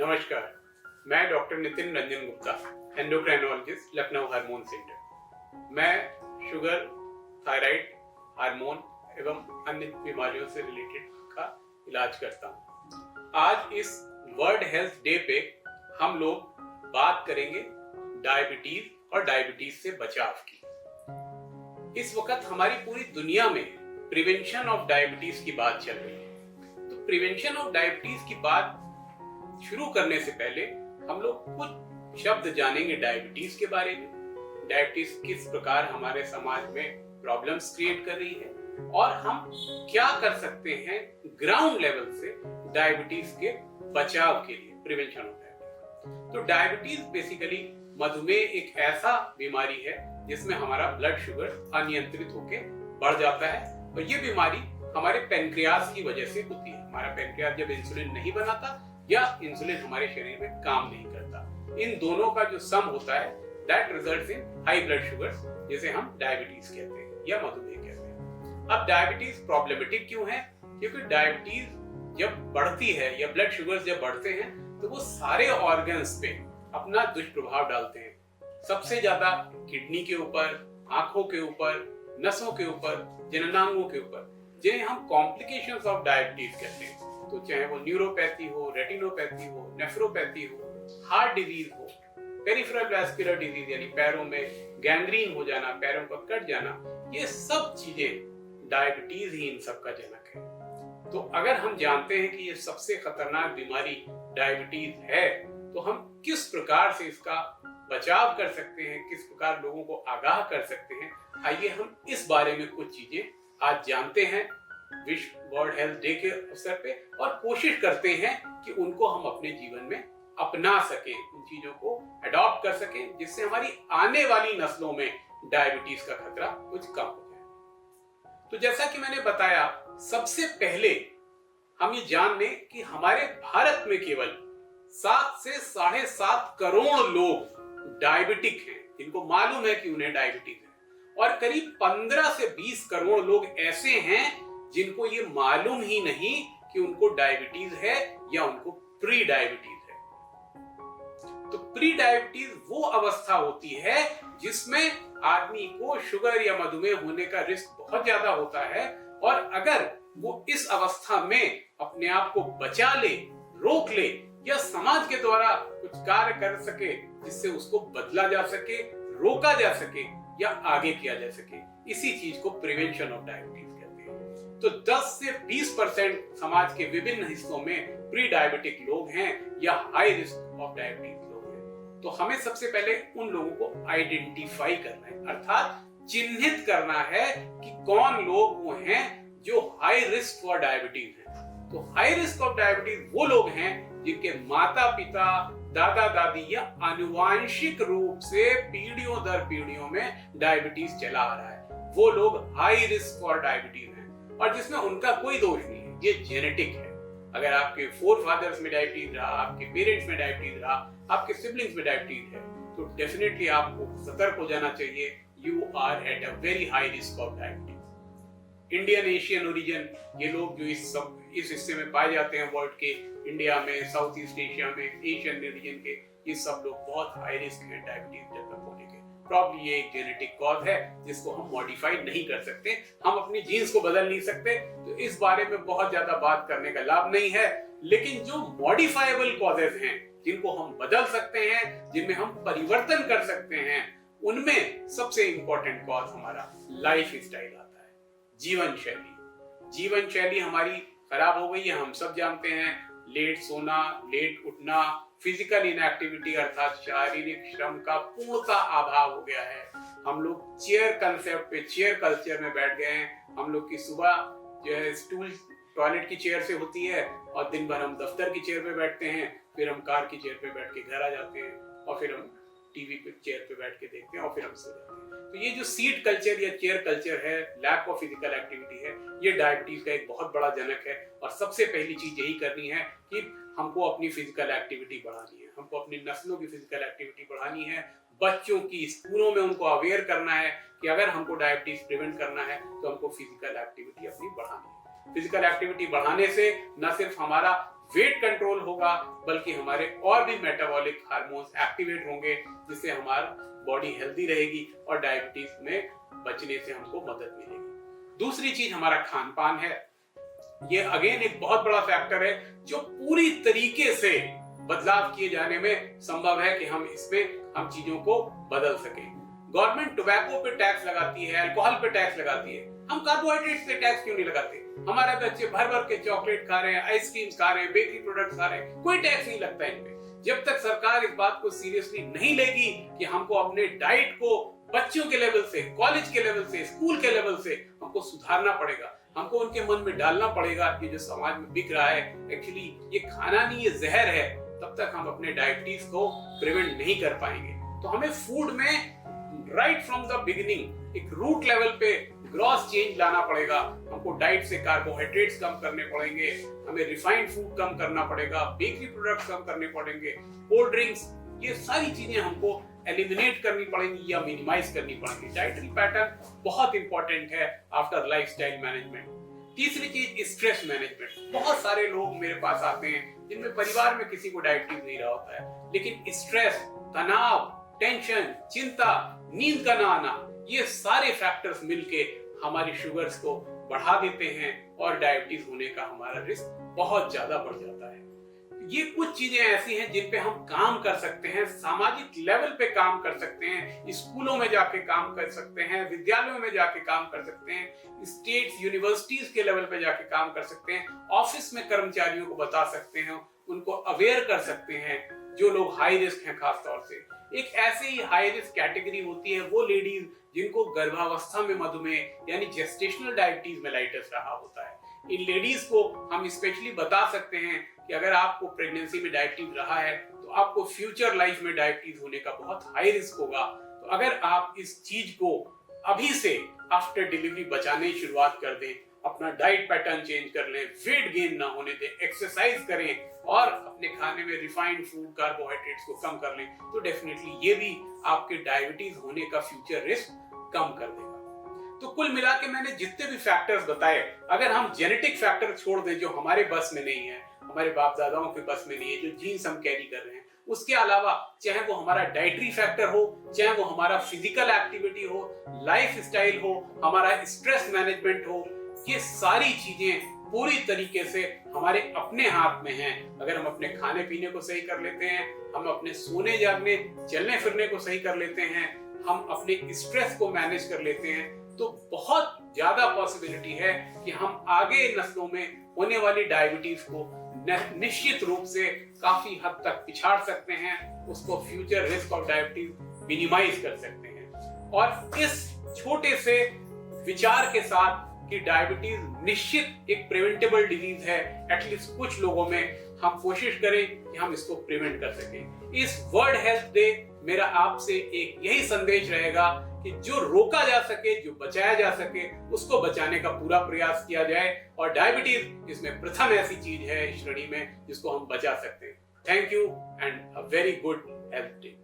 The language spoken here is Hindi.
नमस्कार, मैं doctor Nitin Ranjan Gupta, endocrinologist, Lucknow hormone centre. मैं शुगर, थायराइड, हार्मोन एवं अन्य बीमारियों से रिलेटेड का इलाज करता हूँ। आज इस वर्ल्ड हेल्थ डे पे हम लोग बात करेंगे डायबिटीज और डायबिटीज से बचाव की। इस वक्त हमारी पूरी दुनिया में प्रिवेंशन ऑफ डायबिटीज की बात चल रही है। तो प्रिवेंशन ऑफ डायबिटीज की बात शुरू करने से पहले हम लोग कुछ शब्द जानेंगे डायबिटीज के बारे में। डायबिटीज किस प्रकार हमारे समाज में प्रॉब्लम्स क्रिएट कर रही है और हम क्या कर सकते हैं ग्राउंड लेवल से डायबिटीज के बचाव के लिए, प्रिवेंशन ऑफ डायबिटीज। तो डायबिटीज बेसिकली मधुमेह एक ऐसा बीमारी है जिसमें हमारा ब्लड शुगर अनियंत्रित होकर बढ़ जाता है और ये बीमारी हमारे पेनक्रियास की वजह से होती है। हमारा पेनक्रियास जब इंसुलिन नहीं बनाता या इंसुलिन हमारे शरीर में काम नहीं करता, इन दोनों का जो सम होता है that results in high blood sugar, जिसे हम डायबिटीज कहते हैं या मधुमेह कहते हैं। अब डायबिटीज प्रॉब्लमेटिक क्यों है? क्योंकि डायबिटीज जब बढ़ती है या ब्लड शुगर जब बढ़ते हैं तो वो सारे ऑर्गन्स पे अपना दुष्प्रभाव डालते हैं। सबसे ज्यादा किडनी के ऊपर, आंखों के ऊपर, नसों के ऊपर, जननांगों के ऊपर, जिन्हें हम कॉम्प्लिकेशंस ऑफ डायबिटीज कहते हैं। तो चाहे वो न्यूरोपैथी हो, रेटिनोपैथी हो, नेफ्रोपैथी हो, हार्ट डिजीज हो, पेरिफेरल वैस्कुलर डिजीज यानी पैरों में गैंग्रीन हो जाना, पैरों का कट जाना, ये सब चीजें डायबिटीज ही इन सब का जनक है। तो अगर हम जानते हैं कि ये सबसे खतरनाक बीमारी डायबिटीज है तो हम किस प्रकार से इसका बचाव कर सकते हैं, किस प्रकार लोगों को आगाह कर सकते हैं, आइए हम इस बारे में कुछ चीजें आज जानते हैं विश्व वर्ल्ड हेल्थ डे के अवसर पे और कोशिश करते हैं कि उनको हम अपने जीवन में अपना सकें, उन चीजों को अडॉप्ट कर सकें जिससे हमारी आने वाली नस्लों में डायबिटीज का खतरा कुछ कम हो जाए। तो जैसा कि मैंने बताया, सबसे पहले हम ये जान लें कि हमारे भारत में केवल 7 से 7.5 करोड़ लोग डायबिटिक हैं, जिनको मालूम है कि उन्हें डायबिटीज है, और करीब 15 से 20 करोड़ लोग ऐसे हैं जिनको ये मालूम ही नहीं कि उनको डायबिटीज है या उनको प्री डायबिटीज है। तो प्री डायबिटीज वो अवस्था होती है जिसमें आदमी को शुगर या मधुमेह होने का रिस्क बहुत ज्यादा होता है, और अगर वो इस अवस्था में अपने आप को बचा ले, रोक ले या समाज के द्वारा कुछ कार्य कर सके जिससे उसको बदला जा सके, रोका जा सके या आगे किया जा सके, इसी चीज को प्रिवेंशन ऑफ डायबिटीज कहते हैं। तो 10 से 20% समाज के विभिन्न हिस्सों में प्री डायबिटिक लोग हैं या हाई रिस्क ऑफ डायबिटीज लोग हैं। तो हमें सबसे पहले उन लोगों को आइडेंटिफाई करना है, अर्थात चिन्हित करना है कि कौन लोग वो हैं जो हाई रिस्क फॉर डायबिटीज हैं। तो हाई रिस्क ऑफ डायबिटीज वो लोग हैं जिनके माता पिता, दादा दादी या आनुवांशिक रूप से पीढ़ियों दर पीढ़ियों में डायबिटीज चला आ रहा है, वो लोग हाई रिस्क फॉर डायबिटीज हैं और जिसमें उनका कोई दोष नहीं है, ये जेनेटिक है। अगर आपके फोर फादर्स में डायबिटीज रहा, आपके पेरेंट्स में डायबिटीज रहा, आपके सिबलिंग्स में डायबिटीज है, तो डेफिनेटली आपको सतर्क हो जाना चाहिए। You are at a very high risk of diabetes. Indian Asian origin, ये लोग जो इस हिस्से में पाए जाते हैं वर्ल्ड के, इंडिया में, साउथ ईस्ट एशिया में, एशियन रीजन के, ये सब लोग बहुत हाई रिस्क हैं डायबिटीज डेवलप होने के। प्रॉब्लम ये एक जेनेटिक कॉज है जिसको हम मॉडिफाई नहीं कर सकते, हम अपनी जीन्स को बदल नहीं सकते, तो इस बारे में बहुत ज्यादा बात करने का लाभ नहीं है। लेकिन जो मॉडिफाइबल कॉजेज हैं, जिनको हम बदल सकते हैं, जिनमें हम परिवर्तन कर सकते हैं, उनमें सबसे इंपॉर्टेंट कॉज हमारा लाइफ स्टाइल आता है, जीवन शैली। जीवन शैली हमारी खराब हो गई है, हम सब जानते हैं। लेट सोना, लेट उठना, फिजिकल इनएक्टिविटी अर्थात शारीरिक श्रम का पूर्णतः अभाव हो गया है। हम लोग चेयर कंसेप्ट पे, चेयर कल्चर में बैठ गए हैं। हम लोग की सुबह जो है स्टूल टॉयलेट की चेयर से होती है और दिन भर हम दफ्तर की चेयर पे बैठते हैं, फिर हम कार की चेयर पे बैठ के घर आ जाते हैं और फिर हम टीवी पे चेयर पे बैठ के देखते हैं और फिर हम सो जाते हैं। तो ये जो सीट कल्चर या चेयर कल्चर है, लैक ऑफ फिजिकल एक्टिविटी है, ये डायबिटीज का एक बहुत बड़ा जनक है। और सबसे पहली चीज यही करनी है कि हमको अपनी फिजिकल एक्टिविटी बढ़ानी है, हमको अपनी नस्लों की फिजिकल एक्टिविटी बढ़ानी है। बच्चों की स्कूलों में उनको अवेयर करना है कि अगर हमको डायबिटीज प्रिवेंट करना है तो हमको फिजिकल एक्टिविटी अपनी बढ़ानी है। फिजिकल एक्टिविटी बढ़ाने से न सिर्फ हमारा वेट कंट्रोल होगा, बल्कि हमारे और भी मेटाबॉलिक हार्मोन्स एक्टिवेट होंगे, जिससे हमारा बॉडी हेल्दी रहेगी और डायबिटीज में बचने से हमको मदद मिलेगी। दूसरी चीज हमारा खान पान है। ये अगेन एक बहुत बड़ा फैक्टर है जो पूरी तरीके से बदलाव किए जाने में संभव है कि हम चीजों को बदल सकें। गवर्नमेंट टोबैको पे टैक्स लगाती है, अल्कोहल पे टैक्स लगाती है, हम कार्बोहाइड्रेट्स पे टैक्स क्यों नहीं लगाते? हमारे बच्चे भर भर के चॉकलेट खा रहे हैं, आइसक्रीम खा रहे हैं, बेकरी प्रोडक्ट्स खा रहे हैं, कोई टैक्स नहीं लगता इन पे। जब तक सरकार इस बात को सीरियसली नहीं लेगी कि हमको अपने डाइट को बच्चों के लेवल से, कॉलेज के लेवल से, स्कूल के लेवल से हमको सुधारना पड़ेगा, हमको उनके मन में डालना पड़ेगा कि जो समाज में बिक रहा है एक्चुअली ये खाना नहीं, ये जहर है, तब तक हम अपने डायबिटीज को प्रिवेंट नहीं कर पाएंगे। तो हमें फूड में राइट फ्रॉम द बिगिनिंग एक रूट लेवल पे ग्रॉस चेंज लाना पड़ेगा। हमको डाइट से कार्बोहाइड्रेट्स कम करने पड़ेंगे, हमें रिफाइंड फूड कम करना पड़ेगा, बेकरी प्रोडक्ट्स कम करने पड़ेंगे, कोल्ड ड्रिंक्स, ये सारी चीजें हमको एलिमिनेट करनी पड़ेंगी या मिनिमाइज करनी पड़ेंगी। डाइटरी पैटर्न बहुत इंपॉर्टेंट है आफ्टर लाइफस्टाइल मैनेजमेंट। तीसरी चीज स्ट्रेस मैनेजमेंट। बहुत सारे लोग मेरे पास आते हैं जिनमें परिवार में किसी को डायबिटीज नहीं रहा होता है, लेकिन स्ट्रेस, तनाव, टेंशन, चिंता, नींद का ना आना, ये सारे फैक्टर्स मिलके हमारी शुगर्स को बढ़ा देते हैं और डायबिटीज होने का हमारा रिस्क बहुत ज्यादा बढ़ जाता है। ये कुछ चीजें ऐसी हैं जिन पे हम काम कर सकते हैं, सामाजिक लेवल पे काम कर सकते हैं, स्कूलों में जाके काम कर सकते हैं, विद्यालयों में जाके काम कर सकते हैं, स्टेट्स, यूनिवर्सिटीज के लेवल पे जाके काम कर सकते हैं, ऑफिस में कर्मचारियों को बता सकते हैं, उनको अवेयर कर सकते हैं जो लोग हाई रिस्क हैं। खास तौर से एक ऐसे ही हाई रिस्क कैटेगरी होती है वो लेडीज जिनको गर्भावस्था में मधुमेह यानी जेस्टेशनल डायबिटीज मेलाइटस रहा होता है। इन लेडीज को हम स्पेशली बता सकते हैं कि अगर आपको प्रेगनेंसी में डायबिटीज रहा है तो आपको फ्यूचर लाइफ में डायबिटीज होने का बहुत हाई रिस्क होगा। तो अगर आप इस चीज को अभी से आफ्टर डिलीवरी बचाने की शुरुआत कर दें, अपना डाइट पैटर्न चेंज कर लें, वेट गेन ना होने दें, एक्सरसाइज करें और अपने खाने में रिफाइंड फूड, कार्बोहाइड्रेट्स को कम कर लें, तो डेफिनेटली ये भी आपके डायबिटीज होने का फ्यूचर रिस्क कम कर देगा। तो कुल मिला के मैंने जितने भी फैक्टर्स बताए, अगर हम जेनेटिक फैक्टर छोड़ दें जो हमारे बस में नहीं है, हमारे बाप दादाओं के बस में नहीं है, जो जीन्स हम कैरी कर रहे हैं, उसके अलावा चाहे वो हमारा डाइटरी फैक्टर हो, चाहे वो हमारा फिजिकल एक्टिविटी हो, लाइफ स्टाइल हो, हमारा स्ट्रेस मैनेजमेंट हो, ये सारी चीजें पूरी तरीके से हमारे अपने हाथ में हैं। अगर हम अपने खाने पीने को सही कर लेते हैं, हम अपने सोने जागने, चलने फिरने को सही कर लेते हैं, हम अपने स्ट्रेस को मैनेज कर लेते हैं, तो बहुत ज्यादा पॉसिबिलिटी है कि हम आगे नस्लों में होने वाली डायबिटीज को निश्चित रूप से काफी हद तक पिछाड़ सकते हैं, उसको future risk of diabetes minimise कर सकते हैं। और इस छोटे से विचार के साथ कि डायबिटीज निश्चित एक प्रिवेंटेबल डिजीज है, एटलीस्ट कुछ लोगों में हम कोशिश करें कि हम इसको प्रिवेंट कर सकें। इस वर्ल्ड हेल्थ डे मेरा आपसे एक यही संदेश रहेगा कि जो रोका जा सके, जो बचाया जा सके, उसको बचाने का पूरा प्रयास किया जाए, और डायबिटीज इसमें प्रथम ऐसी चीज है इस श्रेणी में जिसको हम बचा सकते हैं। Thank you and a very good health day.